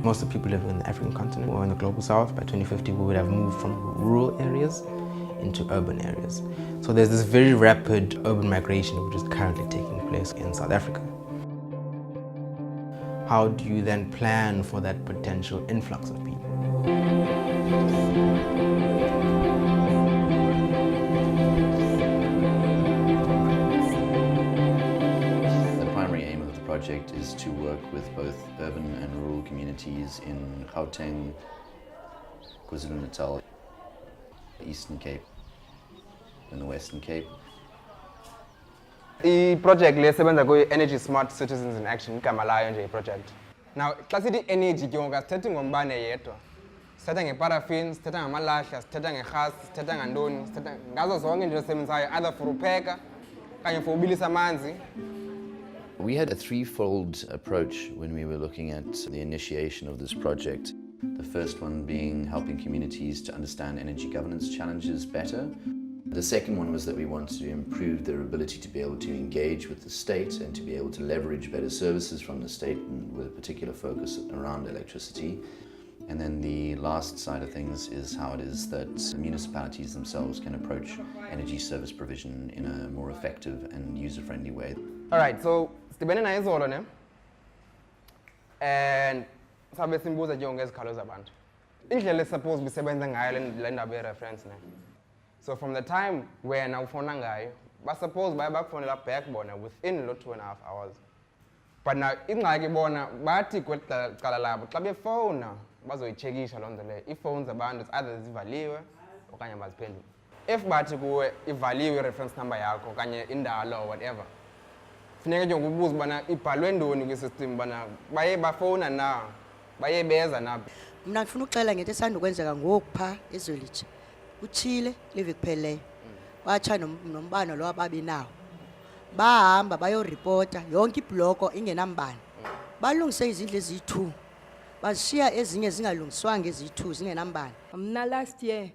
Most of the people live in the African continent or in the global south. By 2050, we would have moved from rural areas into urban areas. So there's this very rapid urban migration which is currently taking place in South Africa. How do you then plan for that potential influx of people? Project is to work with both urban and rural communities in Gauteng, KwaZulu-Natal, Eastern Cape, and the Western Cape. The project lesebenza ku Energy Smart Citizens in Action igama layo nje project. Now xa sithi energy ke ngoku sithetha ngombane yedwa. Sithetha ngeparaffin, sithetha ngamalahla, sithetha ngegas, sithetha ngantoni, sithetha ngazo zonke nje ezisebenzayo either for upheka kanye for ubilisa amanzi. We had a threefold approach when we were looking at the initiation of this project. The first one being helping communities to understand energy governance challenges better. The second one was that we wanted to improve their ability to be able to engage with the state and to be able to leverage better services from the state with a particular focus around electricity. And then the last side of things is how it is that municipalities themselves can approach energy service provision in a more effective and user-friendly way. Alright, so sidibene naye izolo ne and sabe simbuza nje ngezikhalo zabantu. Indlela suppose bisebenza ngayo le ndaba ye-reference ne. So from the time wena ufona ngayo, suppose baye bakufonela back bona within lo 2.5 hours. But now ingxaki bona bathi kwecala labo xa befona bazoyichekisha loo nto leyo. Iiphones zabantu either zivaliwe okanye baziphendule. If bathi kuwe ivaliwe i-reference number yakho okanye indalo or whatever, funeka nje ukubuza ubana ibhalwe ntoni kwi-system ubana baye bafowuna na, baye beza na. Mna ndifuna uxela ngento esandukwenzeka ngoku phaa eZwelitshe. Utshile live kupheleyo. Watsha nombane lo ababinawo. Bahamba bayoripota yonke ibloko ingenambane. Balungise izindlu ezi-2. Bashiya ezinye zingalungiswanga ezi-2 zingenambane. Mna last year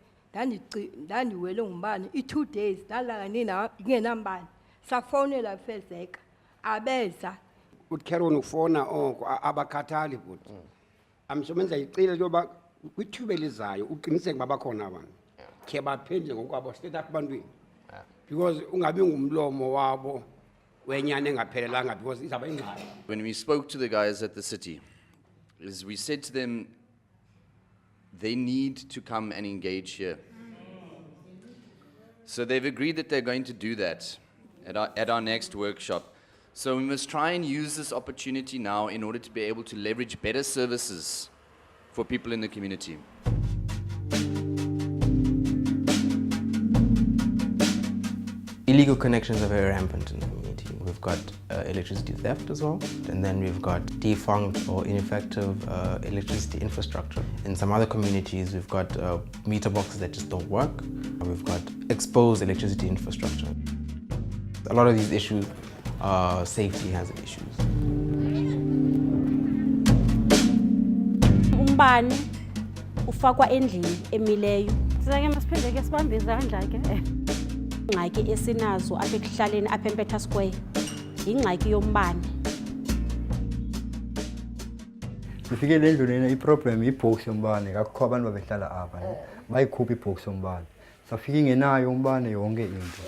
ndandiwele ngumbane i2 days ndalala nina ingenambane. Safonela fezeka abeza. Uthero nufona oko abakhathali futhi. Amsomenza icile loba kwithuba elizayo uqiniseke babakhona abantu. Ke baphendle ngokwabo state abantwini. Because ungabi ngumlomo wabo wenyane engaphelelanga because izaba ingxaki. When we spoke to the guys at the city, we said to them they need to come and engage here. So they've agreed that they're going to do that at our next workshop. So we must try and use this opportunity now in order to be able to leverage better services for people in the community. Illegal connections are very rampant in the community. We've got electricity theft as well, and then we've got defunct or ineffective electricity infrastructure. In some other communities, we've got meter boxes that just don't work. We've got exposed electricity infrastructure. A lot of these issues are safety hazard issues. Umbane ufakwa endlini emileyo. Sizake masiphinde ke sibambe izandla ke. Ingxaki esinazo apha ekuhlaleni apha eMpetha Square ingxaki yombane. Sifike le ndluleni iproblem ibox yombane akukho abantu babehlala apha bayikhupha ibox yombane. Safika ingenayo umbane yonke into.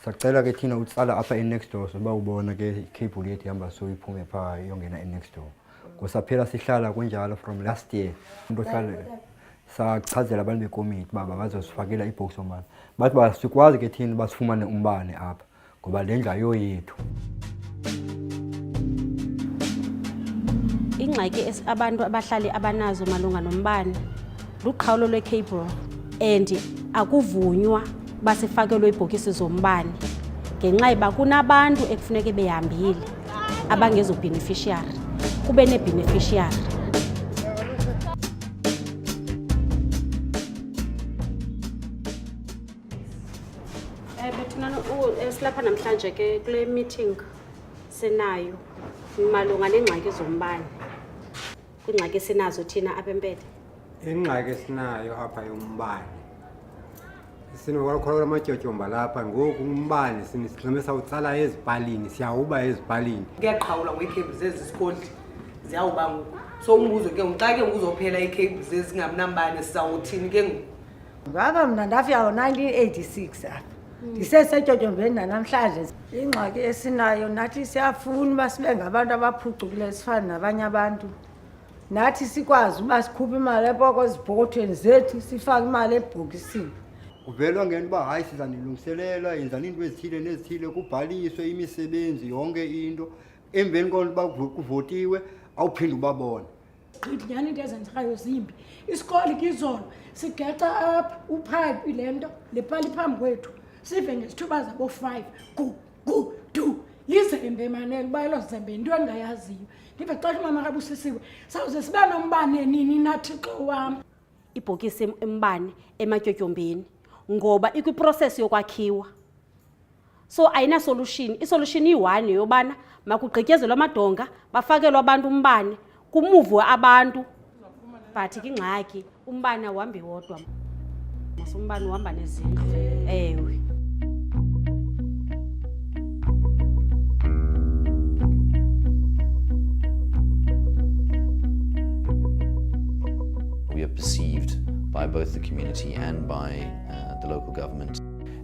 Sacela ke thina utsala apha next door so bawubona ke cable yethu ihamba so iphume pha yongena next door. Kusaphela sihlala kunjalo from last year. Into hlala sachazela abantu bekomiti baba bazosifakela ibox yombane. Bathi basikwazi ke thina basifumane umbane apha ngoba le ndla yethu. Ingxaki abantu abahlali abanazo malunga nombane luqhawulo lwe-cable and akuvunywa basifakelwe ibhokisi zombane ngenxa yoba kunabantu ekufuneka behambile abangezo-beneficiary kube ne-beneficiary. Bethuna silapha namhlanje ke kule meeting senayo malunga neengxaki zombane kwingxaki esinazo thina apha eMpetha. Ingxaki esinayo apha yombane sinokwakhona amatyotyomba lapha ngoku umbane sinisixhemesa utsala ezipalini siyawuba ezipalini Kuyaqhawula ngeecables ezisikoli ziyawuba ngoku. So umbuzo ke xa ke uzophela i-cables ezingamnambane sizawuthini ke ngoku? Ngaba mna ndafika ngo-1986 apha. Ndisesetyotyomveni nanamhlanje. Ingxaki esinayo nathi siyafuna uba sibe ngabantu abaphucukileyo sifane nabanye abantu. Nathi sikwazi uba sikhuphe imali epoko ezibhokothweni zethu sifake imali ebhokisini. Kuvelwa ngento uba hayi sizanilungiselela yenzani into ezithile nezithile kubhaliswe imisebenzi yonke into emveni konto uba kuvotiwe awuphinde ubabona. Gqithi nyhani into ezenzekayo zimbi. Isikole kizolo sigeca apha upipe le nto le pali phambi kwethu sive ngesithuba zabo 5 gu du lizembe manele uba elo zembe into engayaziyo. Ndive xa umama kabusisiwe sawuze sibe nombane nini nathi xo wam. Ibhokisi embane ematyotyombeni ngoba ikwiprocess yokwakhiwa. So ayina solution. Isolution iyi-1 yobana makugqityezelwe amadonga bafakelwe abantu umbane kumuvwe abantu. But ingxaki umbane uhambe wodwa. Umbane uhamba nezindlu. Ewe. We are perceived by both the community and by the local government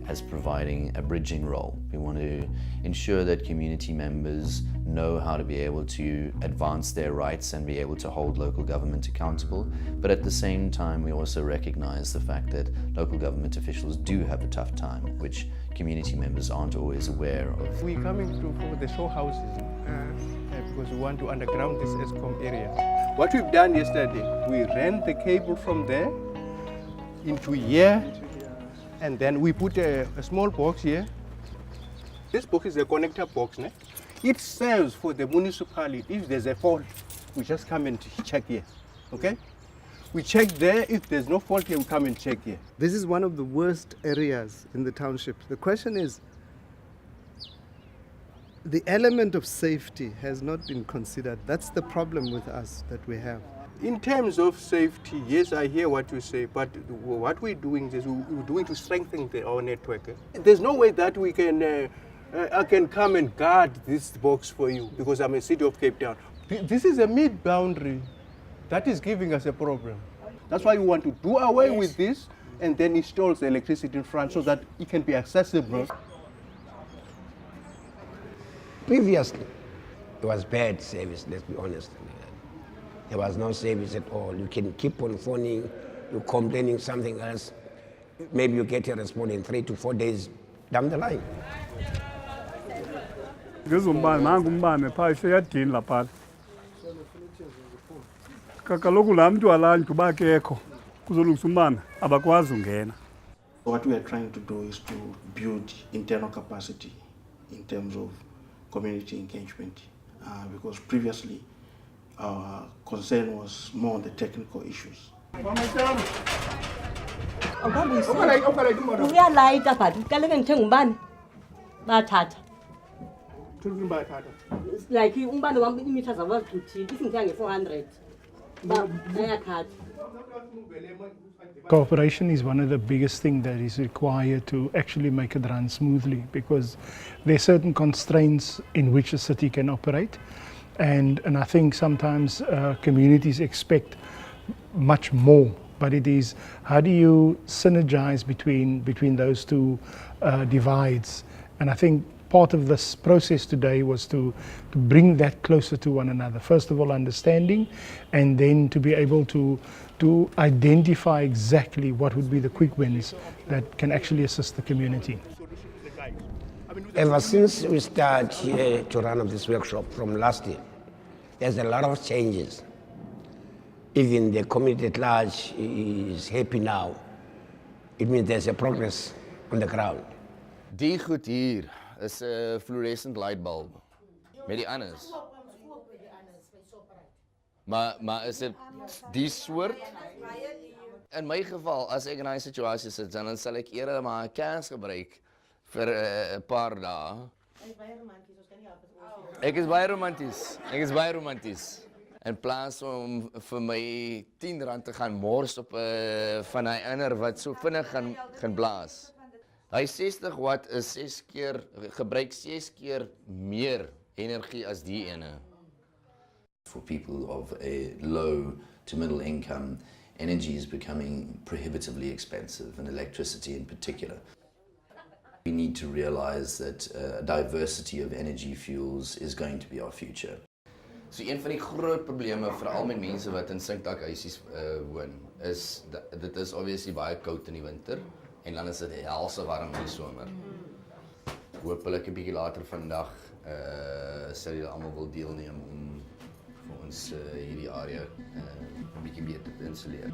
as providing a bridging role. We want to ensure that community members know how to be able to advance their rights and be able to hold local government accountable. But at the same time, we also recognize the fact that local government officials do have a tough time, which community members aren't always aware of. We're coming through for the show houses because we want to underground this ESCOM area. What we've done yesterday, we ran the cable from there into here, and then we put a small box here. This box is a connector box. Ne? It serves for the municipality. If there's a fault, we just come and check here. Okay? We check there. If there's no fault here, we come and check here. This is one of the worst areas in the township. The question is, the element of safety has not been considered. That's the problem with us that we have. In terms of safety, yes, I hear what you say, but what we're doing is we're doing to strengthen our network. There's no way that we can, I can come and guard this box for you because I'm a city of Cape Town. This is a mid-boundary that is giving us a problem. That's why we want to do away with this and then install the electricity in front so that it can be accessible. Previously, it was bad service, let's be honest. There was no service at all. You can keep on phoning, you're complaining something else. Maybe you get a response in 3 to 4 days down the line. Ngizumbane nangu umbane phaa iseyadini lapha. Kaloku laa mntu alaa kuba kekho kuzolungisa umbane abakwazi ungena. What we are trying to do is to build internal capacity in terms of community engagement because previously our concern was more on the technical issues. Uyalayita but uqaleke ngithenga umbane bathatha. Like umbane wami imitha zabazicuthile isingithenga nge-400 bayathatha. Cooperation is one of the biggest things that is required to actually make it run smoothly because there are certain constraints in which a city can operate. And I think sometimes communities expect much more, but it is how do you synergize between those two divides? And I think part of this process today was to bring that closer to one another. First of all, understanding, and then to be able to identify exactly what would be the quick wins that can actually assist the community. Ever since we started here to run up this workshop from last year, there's a lot of changes. Even the community at large is happy now. It means there's a progress on the ground. Die goed hier is 'n fluorescent lightbulb met die anders. Maar is dit die soort? In my geval, as ek in 'n situasie sit, dan sal ek eerder maar 'n kers gebruik vir 'n paar dae. Ek is baie romanties. In plaas om vir my R10 te gaan mors op van hy ander wat so vinnig gaan blaas. Hy 60 watt is 6 keer gebruik 6 keer meer energie as die ene. For people of a low to middle income, energy is becoming prohibitively expensive, and electricity in particular. We need to realize that a diversity of energy fuels is going to be our future. So een van die groot probleme veral met mense wat in sinkdakhuisies woon is dit is obviously baie koud in die winter en dan is dit helse warm in die somer. Hoopelik 'n bietjie later vandag sal julle almal wil deelneem om vir ons hierdie area 'n bietjie beter te insuleer.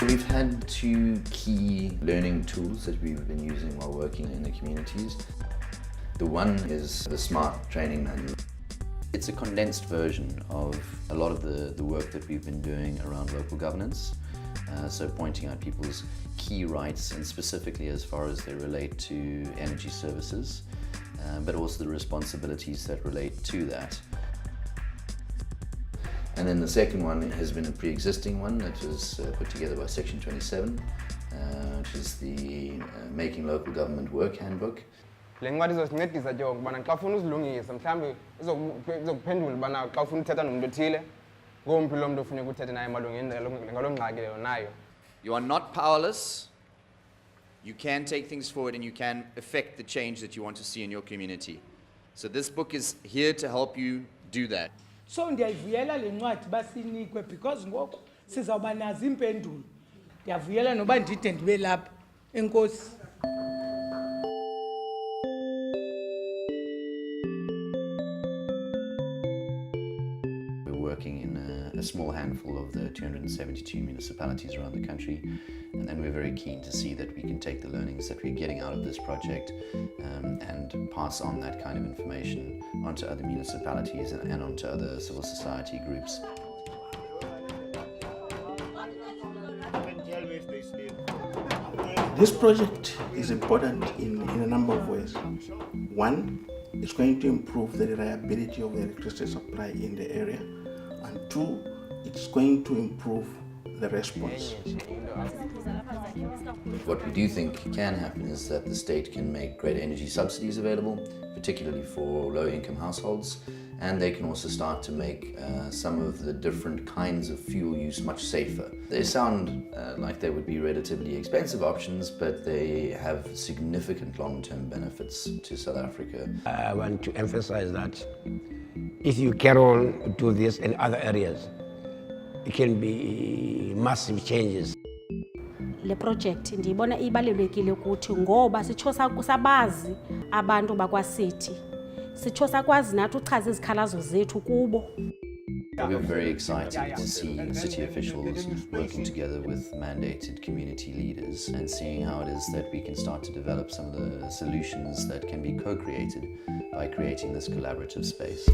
We've had two key learning tools that we've been using while working in the communities. The one is the SMART training manual. It's a condensed version of a lot of the work that we've been doing around local governance. So pointing out people's key rights, and specifically as far as they relate to energy services, but also the responsibilities that relate to that. And then the second one has been a pre-existing one that was put together by Section 27, which is the Making Local Government Work Handbook. Le ncwadi izosincedisa nje ukubana xa ufuna uzilungisa mhlawumbe izokuphendula ubana xa ufuna uthetha nomuntu othile ngomphi lo muntu ofuneka uthethe naye malungelo ngalo ngxaki leyo nayo. You are not powerless. You can take things forward and you can affect the change that you want to see in your community. So this book is here to help you do that. So ndiyayivuyela le ncwadi basinikwe because ngoku sizawuba nazo impendulo. Ndiyavuyela noba ndide ndibe lapha. Enkosi. Working in a small handful of the 272 municipalities around the country, and then we're very keen to see that we can take the learnings that we're getting out of this project and pass on that kind of information onto other municipalities and onto other civil society groups. This project is important in a number of ways. One, it's going to improve the reliability of the electricity supply in the area. And two, it's going to improve the response. What we do think can happen is that the state can make greater energy subsidies available, particularly for low-income households, and they can also start to make some of the different kinds of fuel use much safer. They sound like they would be relatively expensive options, but they have significant long-term benefits to South Africa. I want to emphasize that if you carry on do this in other areas, it can be massive changes. Le project ndiyibona ibalulekile ukuthi ngoba sitsho sabazi abantu bakwaSithi. Sitsho sakwazi nathi uchaza izikhalazo zethu kubo. We're very excited to see city officials working together with mandated community leaders and seeing how it is that we can start to develop some of the solutions that can be co-created by creating this collaborative space.